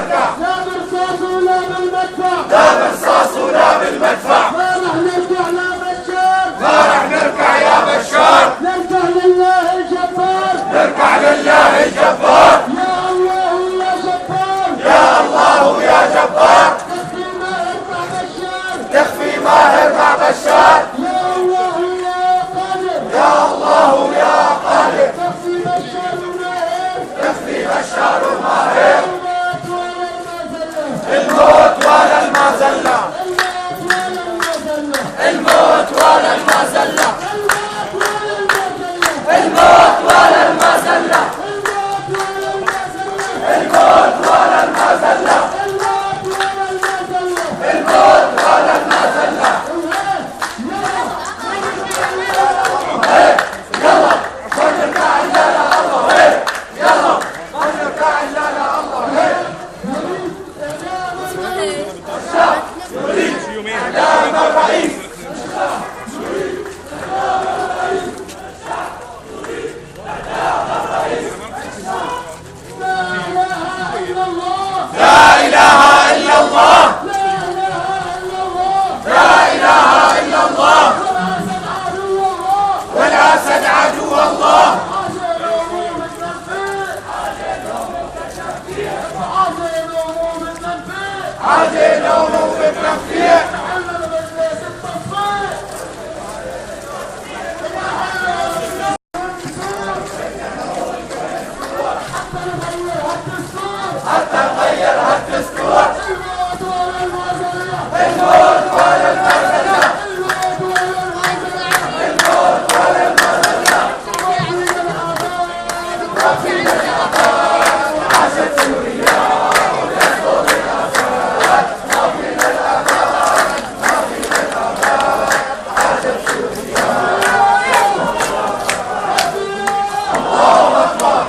نركع. لا برصاص ولا بالمدفع. لا برصاص ولا بالمدفع. ما رح نركع يا بشار. ما رح نركع يا بشار. نركع لله الجبار. نركع لله الجبار. يا الله يا جبار. يا الله يا جبار. تخفي ماهر مع بشار. تخفي ماهر مع بشار. يا الله يا قادر. يا الله يا قادر. تخفي بشار وماهر. تخفي بشار وماهر. الموت ولا المزلة. الموت ولا المزلة. الموت ولا المزلة. الموت ولا المزلة. الموت ولا المزلة. يلا ونركع الليلة الله هيك. يلا ونركع الليلة الله هيك. الشعب يريد إعدام الرئيس. لا إله إلا الله. لا إله إلا الله. والأسد عدو الله. عادي لونه بالتنفيذ. حتى نغير الدستور. الموت ولا المزلة. الموت ولا المزلة. عاشت سوريا ويسقط الأسد. ما فينا الأمان. ما فينا الأمان. عاشت سوريا. الله أكبر.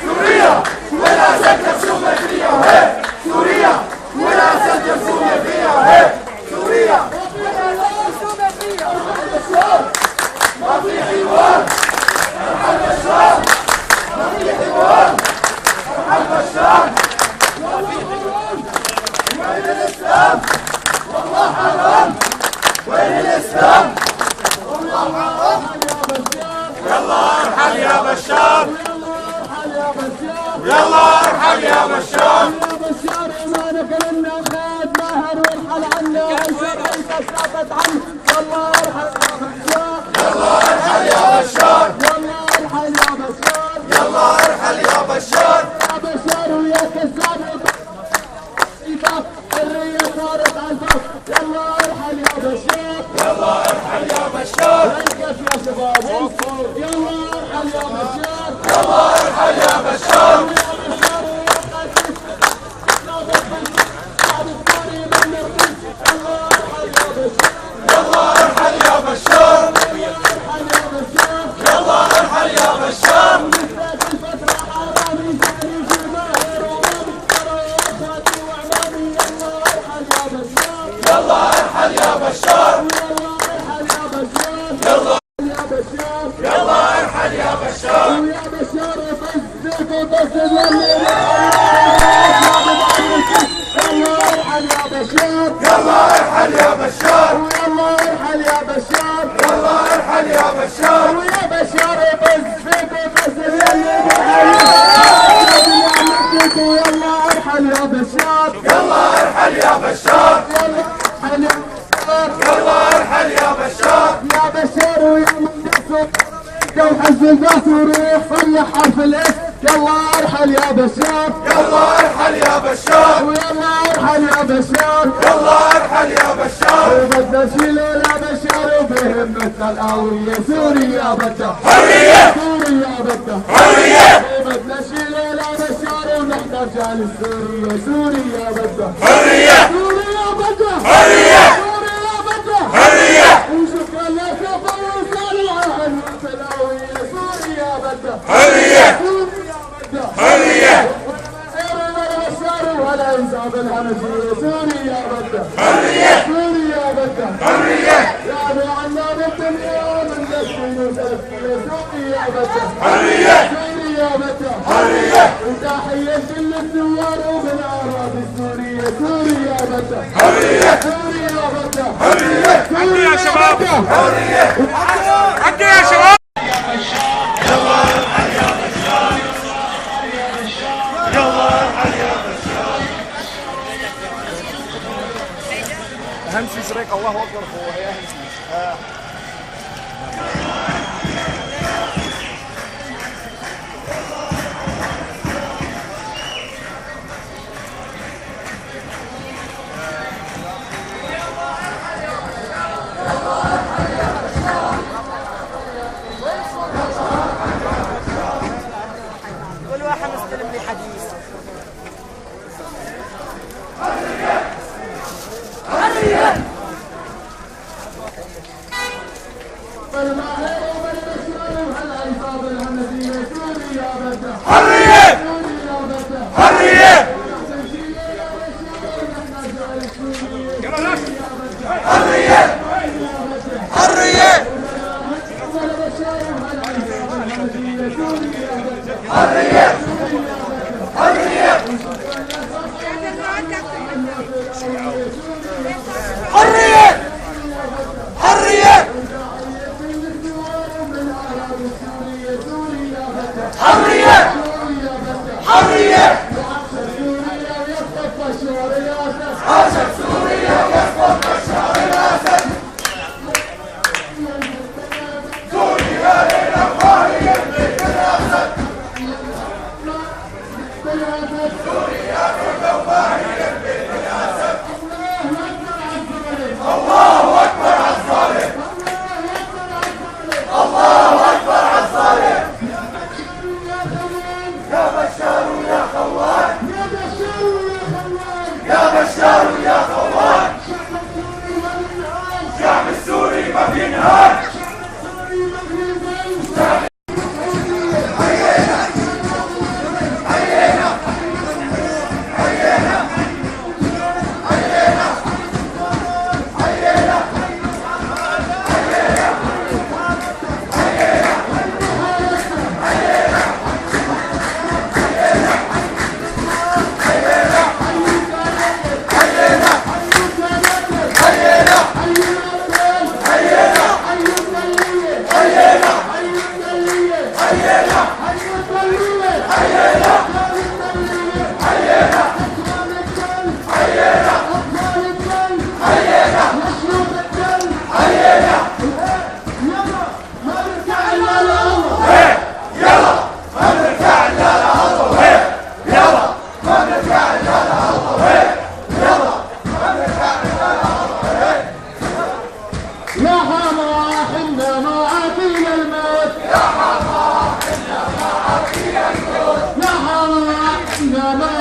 سوريا والأسد يرسم فيها وهيك. سوريا والأسد يرسم فيها وهيك. سوريا ما في حوار. ارحل بشار. ما في حوار. ارحل بشار. ما في حوار. وين الإسلام؟ والله حرام. وين الإسلام؟ والله حرام. يلا ارحل يا بشار. يلا ارحل يا بشار. يا بشار إيمانك لنا خاد ماهر وارحل عنا عشان أنت سقطت عنه. يلا ارحل يا بشار. يلا ارحل يا بشار. يلا ارحل يا بشار. يلا ارحل يا بشار. يا بشار ويا كذاب إيقاف الرية صارت عالفاف. يلا ارحل يا بشار. يلا ارحل يا بشار. وقف يا شباب انصر. يلا ارحل يا بشار. يلا ارحل يا بشار. يا بشار ويا قاسم شعب الطريق. شعب الطريق من الرئيس. يلا ارحل يا بشار. يلا ارحل يا بشار. يلا ارحل يا بشار. يلا ارحل يا بشار. مثلك الفترة حرامي جاري في ماهر ومامي ترى وفاتي وعمامي. يلا ارحل يا بشار. يلا ارحل يا بشار. يلا ارحل يا بشار. يلا يا بشار. يلا ارحل يا بشار. ويا بشار طزك وطز اللي يلا ارحل يا بشار. يلا ارحل يا بشار. ويلا ارحل يا بشار. يلا ارحل يا بشار. ويا بشار طزك وطز اللي يلا ارحل يا بشار. يلا ارحل يا بشار. يلا ارحل يا بشار. يلا ارحل يا بشار. يا بشار ويا منصور لو حزب الباس وروح صلح حرف الاس. يلا ارحل يا بشار. يلا ارحل يا بشار. ويلا ارحل يا بشار. يلا ارحل يا بشار. وبدنا شيل يا بشار وبهمتنا القوية. سوريا بدها حرية. سوريا بدها حرية. وبدنا شيل يا بشار ونحضر جالس سوريا. سوريا بدها حرية. سوريا بدها حرية. سوريا بدها حرية. وشكرا لك يا فوزان وعهد القوية. سوريا بدها حرية. سوريا بدها حرية. ولا انساب الهمجية. سوريا بدها حرية. سوريا بدها حرية. يا ابو عنان الدنيا من دفن وسفر. سوريا بدها حرية. سوريا بدها حرية وتحية كل الثوار وبالأراضي السورية سوريا بدها حرية سوريا بدها حرية عدوا يا شباب حرية عدوا يا شباب اهم شيء شريك الله اكبر هو هي اهم شيء كل واحد مستلم لي حديث. بالماهر وبالبشر وهالألفاظ الهندية سوريا بدها حرية سوريا بدها حرية حرية حرية حرية حرية حرية حرية حرية حرية عاشت سوريا ويسقط بشار الأسد سوريا للأخوان يملك الأسد سوريا للأخوان يملك الأسد الله أكبر على الظالم الله أكبر على الظالم يا بشار يا خوان يا بشار يا خوان الشعب السوري ما بينهار يا حما